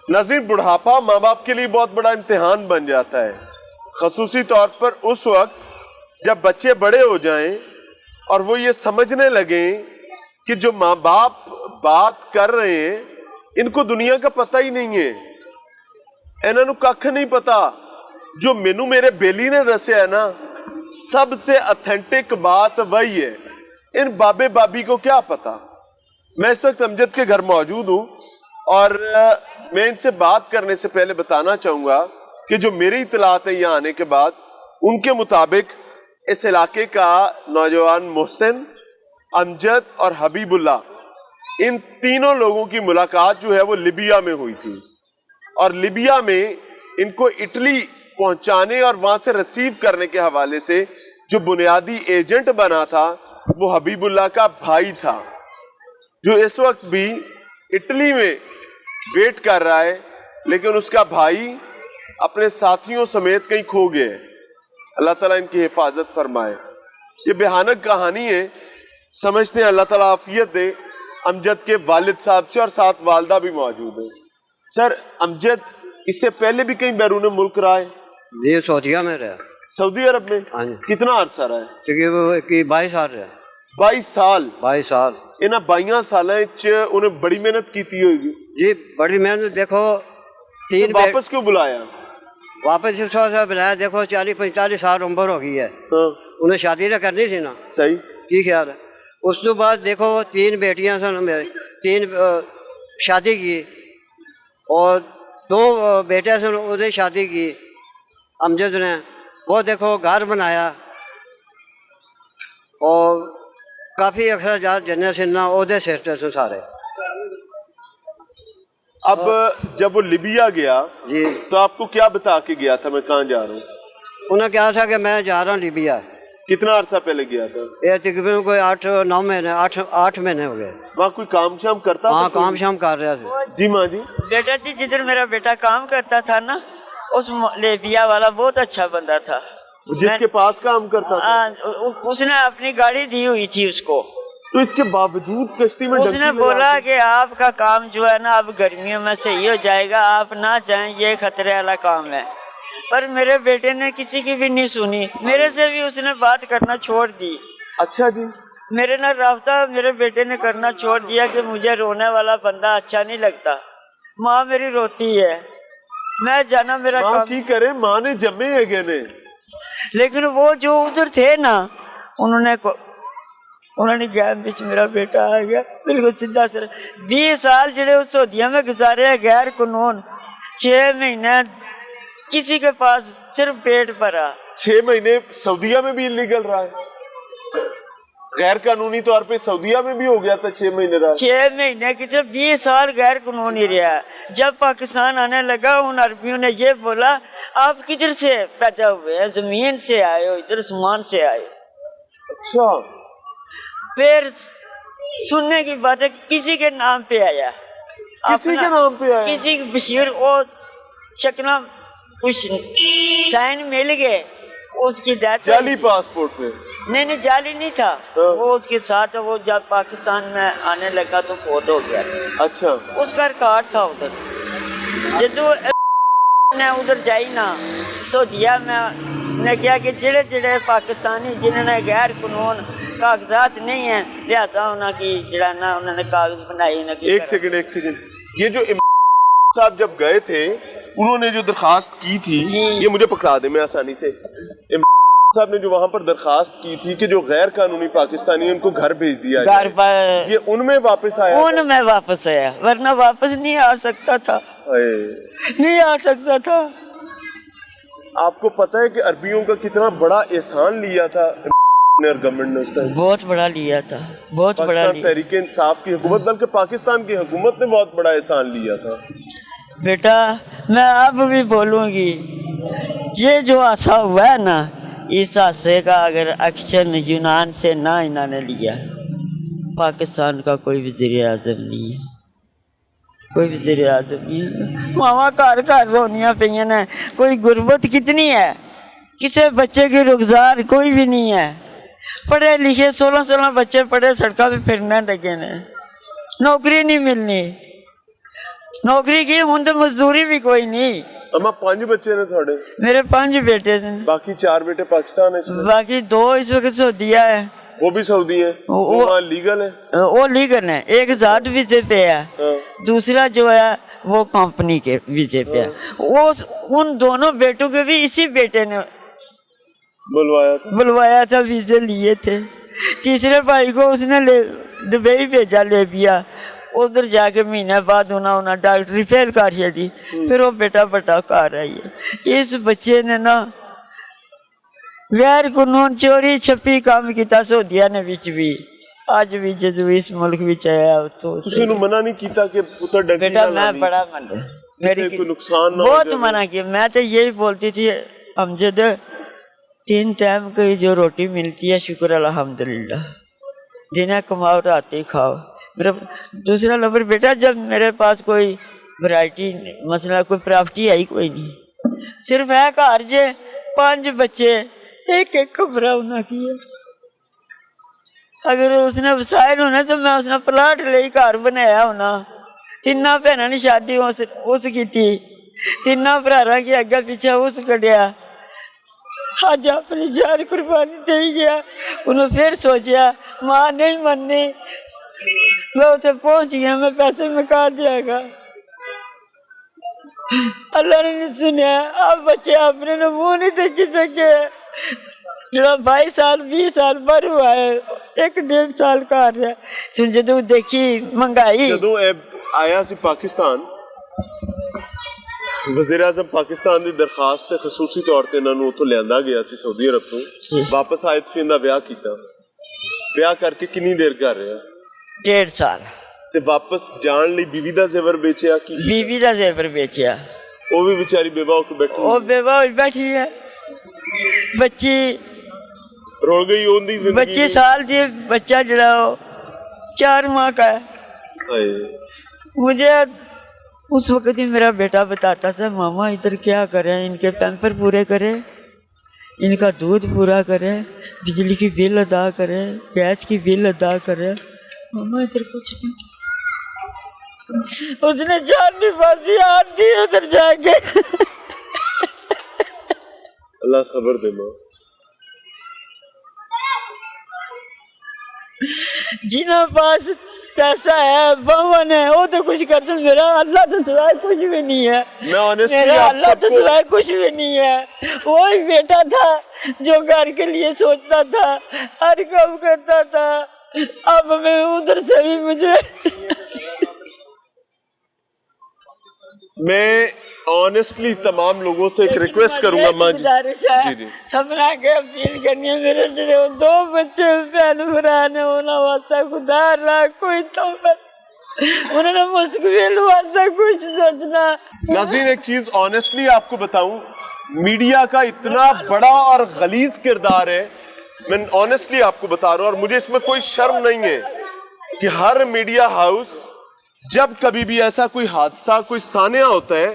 नाज़रीन, बुढ़ापा माँ बाप के लिए बहुत बड़ा इम्तिहान बन जाता है, खसूसी तौर पर उस वक्त जब बच्चे बड़े हो जाएं और वो ये समझने लगें कि जो माँ बाप बात कर रहे हैं इनको दुनिया का पता ही नहीं है, इन्हां नूं कख नहीं पता। जो मैनू मेरे बेली ने दसिया है ना, सबसे ऑथेंटिक बात वही है। इन बाबे बाबी को क्या पता। मैं इस वक्त अमजद के घर मौजूद हूँ और मैं इनसे बात करने से पहले बताना चाहूँगा कि जो मेरी इतलात है यहाँ आने के बाद, उनके मुताबिक इस इलाके का नौजवान मोहसिन, अमजद और हबीबुल्ला, इन तीनों लोगों की मुलाकात जो है वो लिबिया में हुई थी और लिबिया में इनको इटली पहुंचाने और वहां से रिसीव करने के हवाले से जो बुनियादी एजेंट बना था वो हबीबुल्ला का भाई था, जो इस वक्त भी इटली में वेट कर रहा है, लेकिन उसका भाई अपने साथियों समेत कहीं खो गए। अल्लाह ताला इनकी हिफाजत फरमाए। ये भयानक कहानी है, समझते हैं अल्लाह ताला आफियत दे। अमजद के वालिद साहब से और साथ वालदा भी मौजूद है। सर, अमजद इससे पहले भी कहीं बैरून मुल्क रहा है? जी, सऊदीया में रहा। सऊदी अरब में? हाँ जी। कितना अरसा रहा है? क्योंकि वो 22 साल रहा। 22 साल? 22 साल। इन्हां 22 सालां च उन्हें बड़ी मेहनत की होगी जी, बड़ी मेहनत। देखो, तीन तो वापस क्यों बुलाया? वापस इस वजह से बुलाया, देखो 40-45 साल उम्र हो गई है। हाँ। उन्हें शादी तो करनी थी ना। सही। की ख्याल है? उस तो बाद देखो 3 बेटियां सन मेरे, 3 शादी की और 2 बेटे सन, उन्हें शादी की अमजद ने। वो देखो घर बनाया और काफ़ी अखराजात जन्ने से ना ओहदे सिर ते सन सारे। अब जब वो लिबिया गया जी, तो आपको क्या बता के गया था मैं कहाँ जा रहा हूँ? उन्हें कहा था कि मैं जा रहा हूँ लिबिया। कितना अरसा पहले गया था? ये तकरीबन कोई 8-9 महीने, 8 महीने हो गए। वहाँ कोई काम शाम करता? हाँ, काम शाम कर रहे थे। जी माँ जी। बेटा जी, जिधर मेरा बेटा काम करता था ना, उस लिबिया वाला बहुत अच्छा बंदा था, जिसके पास काम करता था। उसने अपनी गाड़ी दी हुई थी उसको, तो इसके बावजूद कश्ती में उसने बोला कि आपका काम जो है ना अब गर्मियों में सही हो जाएगा, आप ना जाएं, ये खतरे वाला काम है। पर मेरे बेटे ने किसी की भी नहीं सुनी, मेरे से भी उसने बात करना छोड़ दी। अच्छा जी। मेरे ना रास्ता मेरे बेटे ने करना छोड़ दिया कि मुझे रोने वाला बंदा अच्छा नहीं लगता, माँ मेरी रोती है, मैं जाना मेरा माँ काम की करे, माँ ने जमे है गने। लेकिन वो जो उधर थे ना, उन्होंने गैर बीच मेरा बेटा आ गया बिल्कुल सीधा सर। 20 साल जड़े उस सऊदीया में गुजारे गैर कानून, 6 महीने किसी के पास सिर्फ पेट भरा। 6 महीने सऊदीया में भी इलीगल रहा है, गैर कानूनी तौर पे सऊदीया में भी हो गया था 6 महीने रहा। 6 महीने की जब 20 साल गैर कानूनी रहा। जब पाकिस्तान आने लगा, उन अरबियों ने ये बोला आप किधर से पैदा हुए हैं? जमीन से आए हो, इधर आसमान से आए। अच्छा। फिर सुनने की बात है किसी के नाम पे आया, किसी के नाम पे आया? किसी बशीर और शक्ना कुछ साइन मिल गए, उसकी डेथ। जाली पासपोर्ट पे? नहीं, जाली नहीं था। वो उसके साथ वो जब पाकिस्तान में आने लगा तो फोत हो गया। अच्छा। उसका रिकॉर्ड था उधर। जदू ने उधर जाई ना सऊदीया में, ने किया कि जेड़े जेड़े पाकिस्तानी जिन्होंने गैर कानून कागजात नहीं है, लिहाजा उन्होंने जड़ा ना उन्होंने कागज बनाई ना। एक सेकंड, ये जो साहब जब गए थे उन्होंने जो दरखास्त की थी, ये मुझे पकड़ा दे मैं आसानी से। साहब ने जो वहाँ पर दरखास्त की थी कि जो गैर कानूनी पाकिस्तानी उनको घर भेज दिया जाए, ये उनमें वापस आया? उनमें वापस आया, वरना वापस नहीं आ सकता था, नहीं आ सकता था। आपको पता है कि अरबियों का कितना बड़ा एहसान लिया था गवर्नमेंट ने? उसका बहुत बड़ा लिया था, बहुत बड़ा लिया। तहरीक इंसाफ की हुकूमत, बल्कि पाकिस्तान की हुकूमत ने बहुत बड़ा एहसान लिया था। बेटा मैं अब भी बोलूँगी, ये जो हादसा हुआ है ना, इस हादसे का अगर एक्शन यूनान से ना इन्होंने लिया, पाकिस्तान का कोई वज़ीर आज़म नहीं है, कोई वज़ीर आज़म नहीं है। मावा घर घर रोनियाँ पईयां ने, कोई गुरबत कितनी है, किसी बच्चे की रुखसार कोई भी नहीं है। पढ़े लिखे 16 बच्चे पढ़े सड़कों पे फिरने लगे ने, नौकरी नहीं मिलनी। नौकरी की हूं तो मजदूरी भी कोई नहीं। अम्मा 5 बच्चे ने थोड़े, मेरे 5 बेटे हैं, बाकी 4 बेटे पाकिस्तान है इसमें? बाकी 2 इस वक्त सऊदीया है। वो भी सऊदी है, वो वहाँ लीगल है? वो लीगल है, एक ज़ात वीजे पे है, दूसरा जो है वो कंपनी के वीजे पे है। वो उन दोनों बेटों के भी इसी बेटे ने बुलवाया था, वीजे लिए थे। तीसरे भाई को उसने दुबई भेजा, लिबिया, उधर जाके महीने बाद उन्होंने डॉक्टरी फेल कर छी, फिर वो बेटा बड़ा घर आई है। इस बच्चे ने ना गैर कानून चोरी छपी काम किया सऊदीया ने विच भी। अज भी जो इस मुल्क में आया तो मना नहीं किया कि पुत्र डंकी बेटा ना मैं बड़ा मन मेरी कोई नुकसान ना बहुत मना किया। मैं तो यही बोलती थी अमजद 3 टाइम की जो रोटी मिलती है शुक्र अल्हम्दुलिल्लाह, जिन्हें कमाओ रात ही खाओ। मेरा दूसरा नंबर बेटा, जब मेरे पास कोई वैरायटी मसला कोई प्रॉपर्टी आई कोई नहीं, सिर्फ है घर जे 5 बच्चे, एक कमरा उन्हें किया। अगर उसने वसायल होना तो मैं उसने प्लाट ले घर बनाया होना। 3 भैनों ने शादी उस की, 3 भरा की अगे पीछे उस कढ़िया। अज अपनी जान कुर्बानी दे गया। उन्हें फिर सोचा मां नहीं मननी, मैं उसे पहुंच गया, मैं पैसे मुका दियागा। अल्लाह ने नहीं सुनिया। अब बच्चे अपने ने मुंह नहीं देखी सके। जो 22 साल 20 साल भर हुआ है, 1.5 साल का आ रहा है। जो देखी महंगाई, जो आया सी पाकिस्तान, वज़ीर आज़म पाकिस्तान की दरखास्त खसूसी तौर पर इन्होंने उतों लिया गया सी सऊदी अरब तो, वापस आए तो इनका ब्याह किया। ब्याह करके कितनी देर कर रहे? 1.5 साल। ते वापस जान ली बीवी दा जेवर बेचिया कि बीवी दा जेवर बेचिया? वो भी बेचारी बेवा होकर बैठी, वो बेवा होई बैठी है। बच्ची रोल गई ओंदी जिंदगी। 25 साल की बच्चा जड़ा 4 माह का है। मुझे उस वक्त ही मेरा बेटा बताता था मामा इधर क्या करें, इनके पैम्पर पूरे करें, इनका दूध पूरा करें, बिजली की बिल अदा करें, गैस की बिल अदा करें। मामा इधर कुछ नहीं। उसने जान नहीं फांसी हार दी उधर जाके। अल्लाह सब्र दे मां। जिन्हों पास पैसा है भवन है वो तो कुछ करते, मेरा अल्लाह तो सिवाय कुछ भी नहीं है। मेरा अल्लाह तो सिवाय कुछ भी नहीं है। वो एक बेटा था जो घर के लिए सोचता था, हर काम करता था। अब मैं उधर से भी मुझे मैं ऑनेस्टली तमाम लोगों से एक रिक्वेस्ट करूंगा मां जी, सबना के अपील करनी है। मेरे जो 2 बच्चे भैन भरा ने उन्होंने वास्ता खुदा रहा कोई तो उन्होंने मुश्किल वास्ता कुछ सोचना। नाज़रीन एक चीज ऑनेस्टली आपको बताऊं, मीडिया का इतना बड़ा और गलीज किरदार है, मैं ऑनेस्टली आपको बता रहा हूं, और मुझे इसमें कोई शर्म नहीं है कि हर मीडिया हाउस जब कभी भी ऐसा कोई हादसा कोई सानिया होता है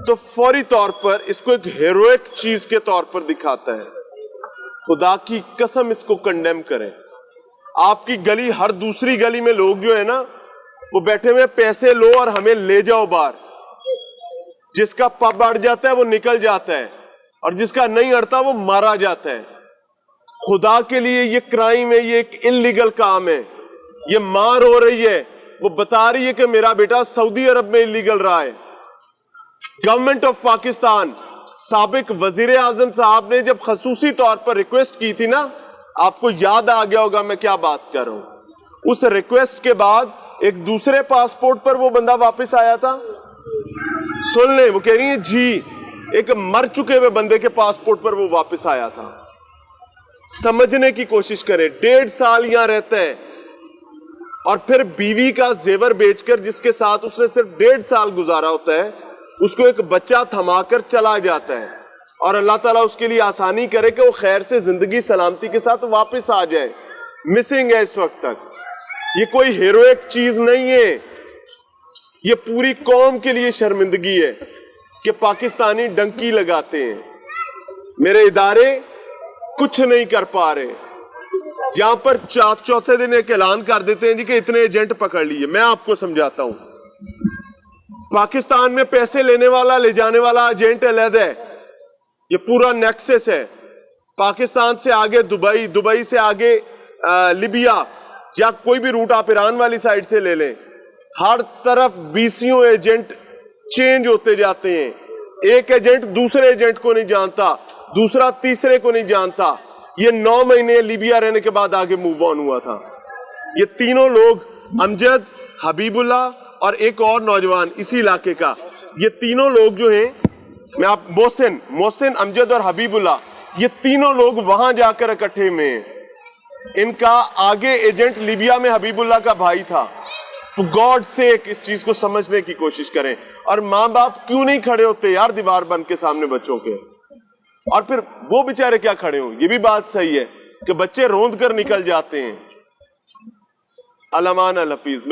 तो फौरी तौर पर इसको एक हीरोइक चीज के तौर पर दिखाता है। खुदा की कसम इसको कंडेम करें। आपकी गली, हर दूसरी गली में लोग जो है ना वो बैठे हुए पैसे लो और हमें ले जाओ बाहर। जिसका पब अड़ जाता है वो निकल जाता है और जिसका नहीं अड़ता वो मारा जाता है। खुदा के लिए ये क्राइम है, ये एक इल्लीगल काम है। ये मां रो रही है, वो बता रही है कि मेरा बेटा सऊदी अरब में इल्लीगल रहा है। गवर्नमेंट ऑफ पाकिस्तान, साबिक वजीर आजम साहब ने जब खसूसी तौर पर रिक्वेस्ट की थी ना, आपको याद आ गया होगा मैं क्या बात कर रहा हूं। उस रिक्वेस्ट के बाद एक दूसरे पासपोर्ट पर वो बंदा वापस आया था। सुन ले, वो कह रही है जी, एक मर चुके हुए बंदे के पासपोर्ट पर वो वापस आया था। समझने की कोशिश करें, 1.5 साल यहां रहता है और फिर बीवी का जेवर बेचकर, जिसके साथ उसने सिर्फ 1.5 साल गुजारा होता है, उसको एक बच्चा थमाकर चला जाता है। और अल्लाह ताला उसके लिए आसानी करे कि वो खैर से जिंदगी सलामती के साथ वापस आ जाए। मिसिंग है इस वक्त तक। ये कोई हीरोइक चीज नहीं है, ये पूरी कौम के लिए शर्मिंदगी है कि पाकिस्तानी डंकी लगाते हैं। मेरे इदारे कुछ नहीं कर पा रहे। जहां पर चौथे दिन एक ऐलान कर देते हैं जी कि इतने एजेंट पकड़ लिए। मैं आपको समझाता हूं, पाकिस्तान में पैसे लेने वाला ले जाने वाला एजेंट अलग है, ये पूरा नेक्सस है। पाकिस्तान से आगे दुबई, दुबई से आगे लिबिया, या कोई भी रूट आप ईरान वाली साइड से ले लें, हर तरफ 20 एजेंट चेंज होते जाते हैं। एक एजेंट दूसरे एजेंट को नहीं जानता, दूसरा तीसरे को नहीं जानता। ये 9 महीने लीबिया रहने के बाद आगे मूव ऑन हुआ था। ये तीनों लोग, अमजद, हबीबुल्लाह और एक और नौजवान इसी इलाके का, ये तीनों लोग जो हैं, मैं आप मोहसिन, अमजद और हबीबुल्लाह, ये तीनों लोग वहां जाकर इकट्ठे हुए हैं। इनका आगे एजेंट लीबिया में हबीबुल्लाह का भाई था। For God sake इस चीज को समझने की कोशिश करें। और माँ बाप क्यों नहीं खड़े होते यार दीवार बन के सामने बच्चों के, और फिर वो बेचारे क्या खड़े हो? ये भी बात सही है कि बच्चे रोंद कर निकल जाते हैं। अल-अमान अल-हफीज।